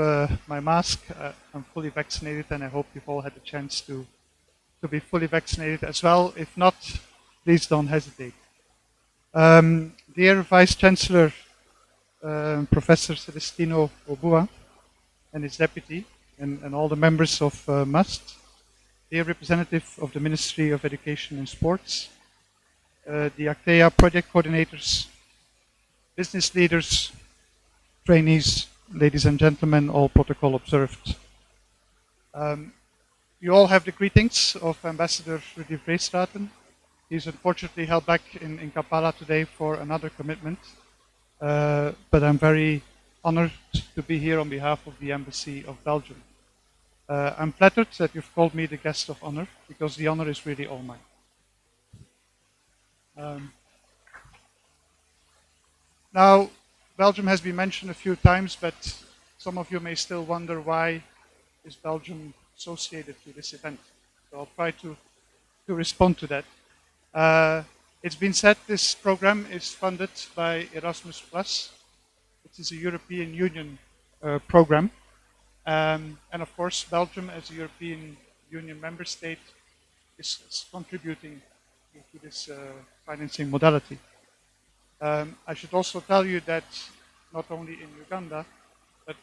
my mask. I'm fully vaccinated, and I hope you've all had the chance to be fully vaccinated as well. If not, please don't hesitate. Dear Vice Chancellor, Professor Celestino Obua, and his deputy, and all the members of MUST, dear representative of the Ministry of Education and Sports, the Actea project coordinators, business leaders, trainees, ladies and gentlemen, all protocol observed. You all have the greetings of Ambassador Rudy Vreestraten. He's unfortunately held back in Kampala today for another commitment, but I'm very honored to be here on behalf of the Embassy of Belgium. I'm flattered that you've called me the guest of honor, because the honor is really all mine. Now, Belgium has been mentioned a few times, but some of you may still wonder, why is Belgium associated to this event? So I'll try to respond to that. It's been said this program is funded by Erasmus+, which is a European Union program. And of course, Belgium, as a European Union member state, is contributing to this financing modality. I should also tell you that not only in Uganda, but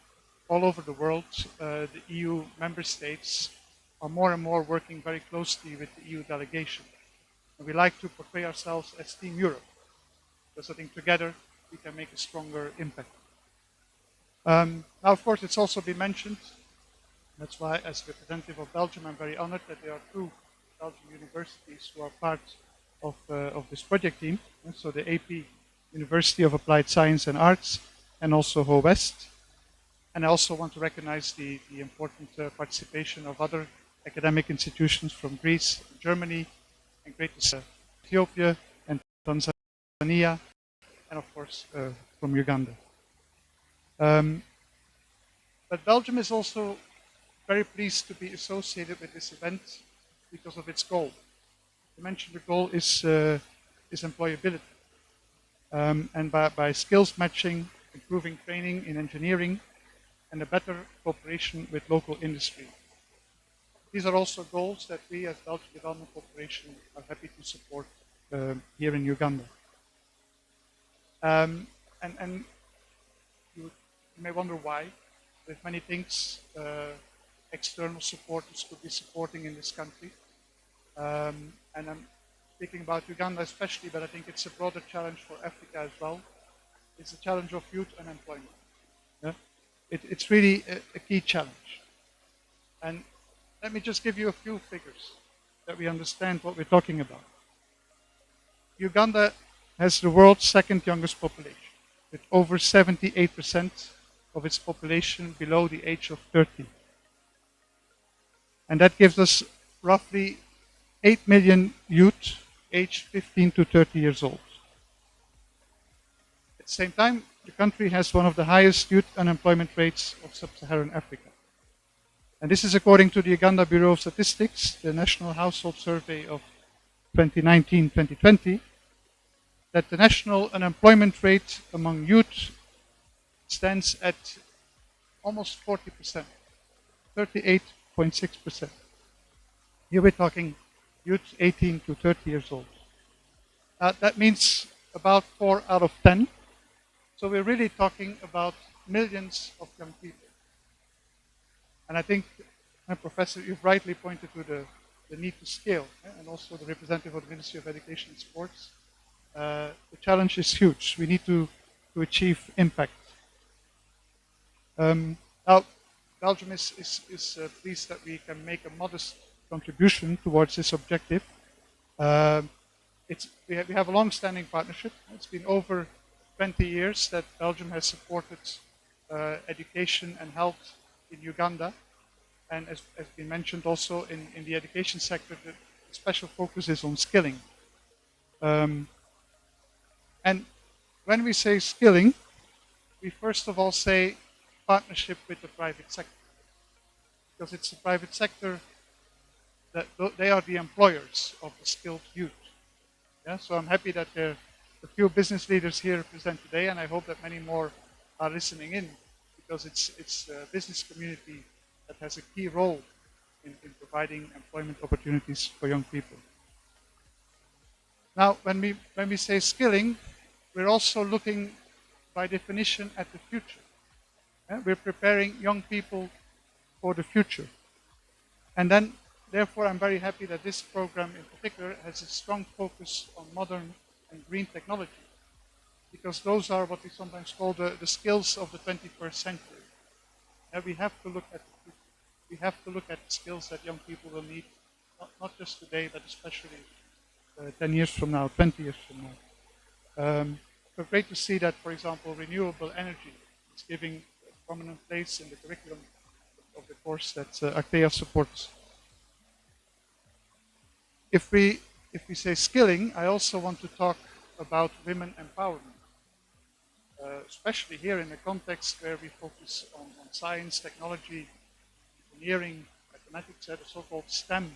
all over the world, the EU member states are more and more working very closely with the EU delegation. And we like to portray ourselves as Team Europe, because I think together we can make a stronger impact. Now, of course, it's also been mentioned. That's why, as representative of Belgium, I'm very honored that there are two Belgian universities who are part of this project team. So the AP University of Applied Science and Arts, and also Ho West. And I also want to recognize the important participation of other academic institutions from Greece, Germany, and Great Ethiopia and Tanzania, and of course from Uganda. But Belgium is also very pleased to be associated with this event because of its goal. You mentioned the goal is employability. And by skills matching, improving training in engineering, and a better cooperation with local industry. These are also goals that we as Belgian Development Corporation are happy to support here in Uganda. And you may wonder why. There's many things external supporters could be supporting in this country. And I'm speaking about Uganda especially, but I think it's a broader challenge for Africa as well. It's the challenge of youth unemployment. Yeah? It's really a key challenge. And let me just give you a few figures that we understand what we're talking about. Uganda has the world's second youngest population, with over 78% of its population below the age of 30. And that gives us roughly 8 million youth aged 15 to 30 years old. At the same time, the country has one of the highest youth unemployment rates of sub-Saharan Africa. And this is according to the Uganda Bureau of Statistics, the National Household Survey of 2019-2020, that the national unemployment rate among youth stands at almost 40%, 38.6%. Here we're talking youth 18 to 30 years old. That means about 4 out of 10. So we're really talking about millions of young people. And I think, Professor, you've rightly pointed to the need to scale, and also the representative of the Ministry of Education and Sports. The challenge is huge. We need to achieve impact. Now, Belgium is pleased that we can make a modest contribution towards this objective. We have a long-standing partnership. It's been over 20 years that Belgium has supported education and health in Uganda. And as been mentioned also in the education sector, the special focus is on skilling. And when we say skilling, we first of all say partnership with the private sector. Because it's the private sector that they are the employers of the skilled youth. Yeah? So I'm happy that there are a few business leaders here present today, and I hope that many more are listening in, because it's a business community that has a key role in providing employment opportunities for young people. Now, when we say skilling, we're also looking by definition at the future. Yeah? We're preparing young people for the future. And then, therefore, I'm very happy that this program in particular has a strong focus on modern and green technology, because those are what we sometimes call the skills of the 21st century. And we have to look at the future. We have to look at the skills that young people will need, not just today, but especially 10 years from now, 20 years from now. So great to see that, for example, renewable energy is giving a prominent place in the curriculum of the course that Actea supports. If we say skilling, I also want to talk about women empowerment, especially here in a context where we focus on science, technology, engineering, mathematics, the so-called STEM.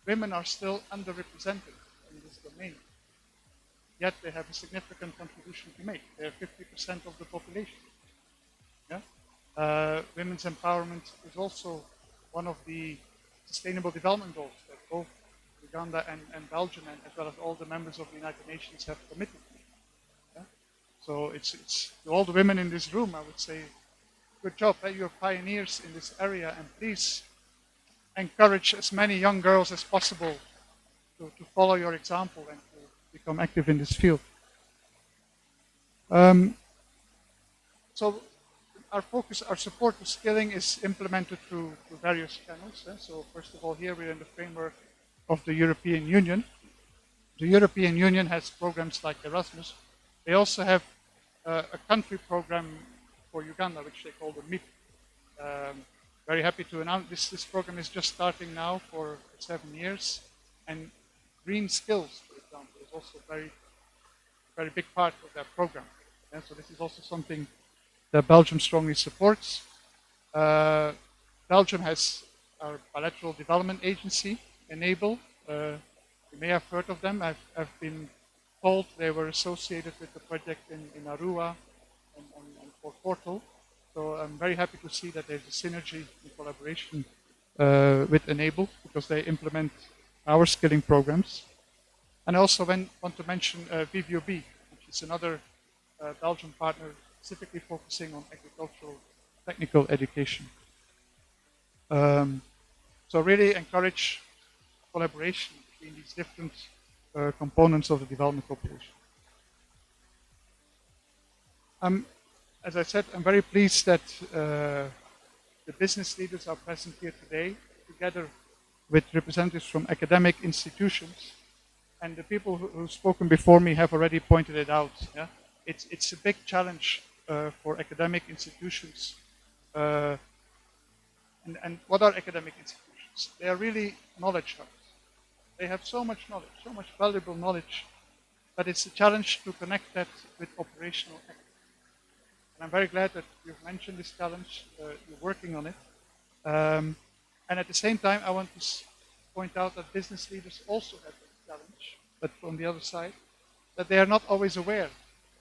Women are still underrepresented in this domain, yet they have a significant contribution to make. They are 50% of the population. Yeah? Women's empowerment is also one of the Sustainable Development Goals that both Uganda and Belgium, and as well as all the members of the United Nations, have committed to. Yeah? So it's to all the women in this room, I would say, good job. You're pioneers in this area, and please encourage as many young girls as possible to follow your example and to become active in this field. So our focus, our support to skilling is implemented through various channels. So first of all, here we're in the framework of the European Union. The European Union has programs like Erasmus. They also have a country program for Uganda, which they call the MIP. Very happy to announce this program is just starting now for 7 years. And green skills, for example, is also a very big part of that program. And so this is also something that Belgium strongly supports. Belgium has our bilateral development agency, Enable. You may have heard of them. I've been told they were associated with the project in Arua and for Portal. So I'm very happy to see that there's a synergy and collaboration with Enable because they implement our skilling programs. And I also want to mention VVOB, which is another Belgian partner specifically focusing on agricultural technical education. So really encourage collaboration between these different components of the development cooperation. As I said, I'm very pleased that the business leaders are present here today, together with representatives from academic institutions. And the people who've spoken before me have already pointed it out. Yeah? It's a big challenge for academic institutions. And what are academic institutions? They are really knowledge hubs. They have so much knowledge, so much valuable knowledge, but it's a challenge to connect that with operational excellence. And I'm very glad that you've mentioned this challenge, you're working on it. And at the same time, I want to point out that business leaders also have this challenge, but from the other side, that they are not always aware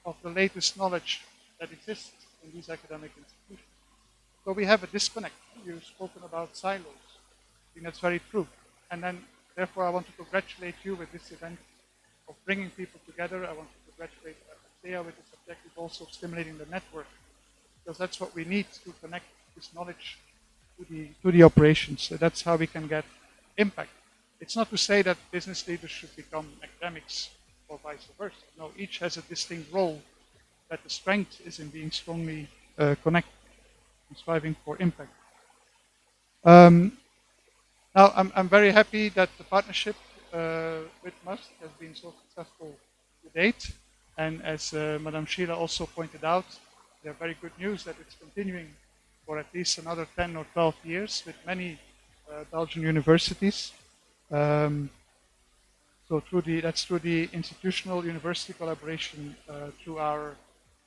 of the latest knowledge that exists in these academic institutions. So we have a disconnect. You've spoken about silos. I think that's very true. And then, therefore, I want to congratulate you with this event of bringing people together. I want to congratulate Thea with this objective also of stimulating the network, because that's what we need to connect this knowledge to the operations. So that's how we can get impact. It's not to say that business leaders should become academics or vice versa. No, each has a distinct role, that the strength is in being strongly connected and striving for impact. Now, I'm very happy that the partnership with MUST has been so successful to date. And as Madame Sheila also pointed out, we have very good news that it's continuing for at least another 10 or 12 years with many Belgian universities. So that's through the institutional university collaboration through our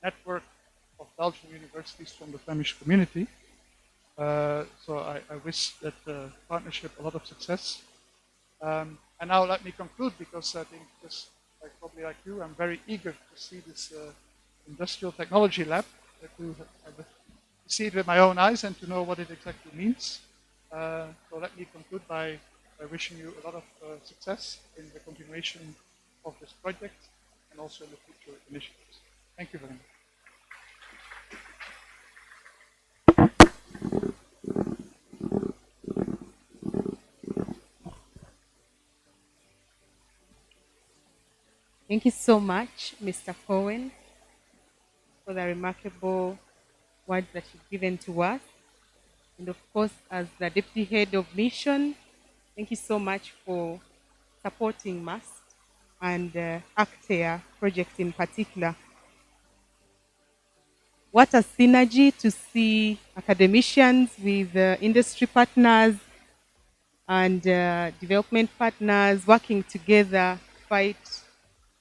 network of Belgian universities from the Flemish community. So I wish that partnership a lot of success. And now let me conclude, because I think just probably like you, I'm very eager to see this industrial technology lab, to see it with my own eyes and to know what it exactly means. So let me conclude by wishing you a lot of success in the continuation of this project and also in the future initiatives. Thank you very much. Thank you so much, Mr. Cohen, for the remarkable words that you've given to us. And of course, as the Deputy Head of Mission, thank you so much for supporting MUST and Actea project in particular. What a synergy to see academicians with industry partners and development partners working together to fight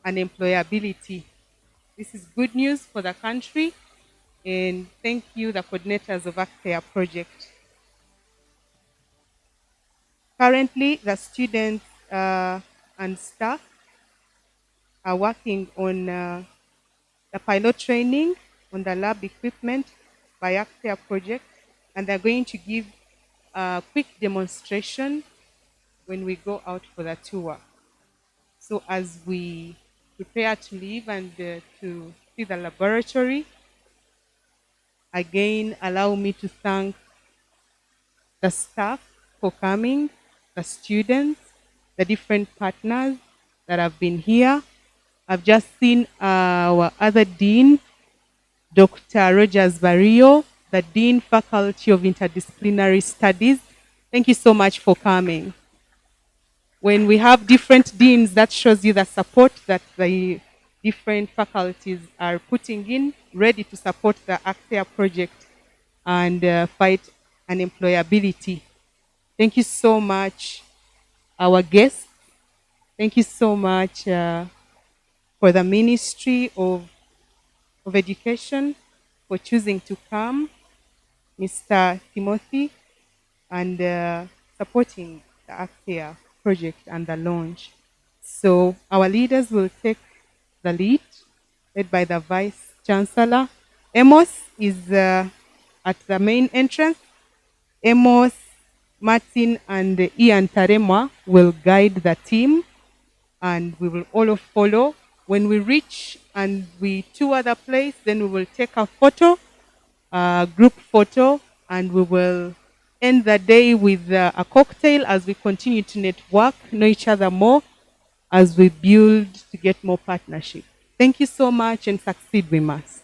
unemployability. This is good news for the country, and thank you, the coordinators of Actea project. Currently, the students and staff are working on the pilot training on the lab equipment by Actea project, and they're going to give a quick demonstration when we go out for the tour. So as we prepare to leave and to see the laboratory, again, allow me to thank the staff for coming, the students, the different partners that have been here. I've just seen our other dean, Dr. Rogers Barrio, the Dean Faculty of Interdisciplinary Studies. Thank you so much for coming. When we have different deans, that shows you the support that the different faculties are putting in, ready to support the Actea project and fight unemployability. Thank you so much, our guests. Thank you so much for the Ministry of Education for choosing to come, Mr. Timothy, and supporting the Actea project and the launch. So our leaders will take the lead, led by the Vice Chancellor. Amos is at the main entrance. Amos, Martin, and Ian Taremwa will guide the team, and we will all follow. When we reach and we tour the place, then we will take a photo, a group photo, and we will end the day with a cocktail as we continue to network, know each other more, as we build to get more partnership. Thank you so much, and succeed with us.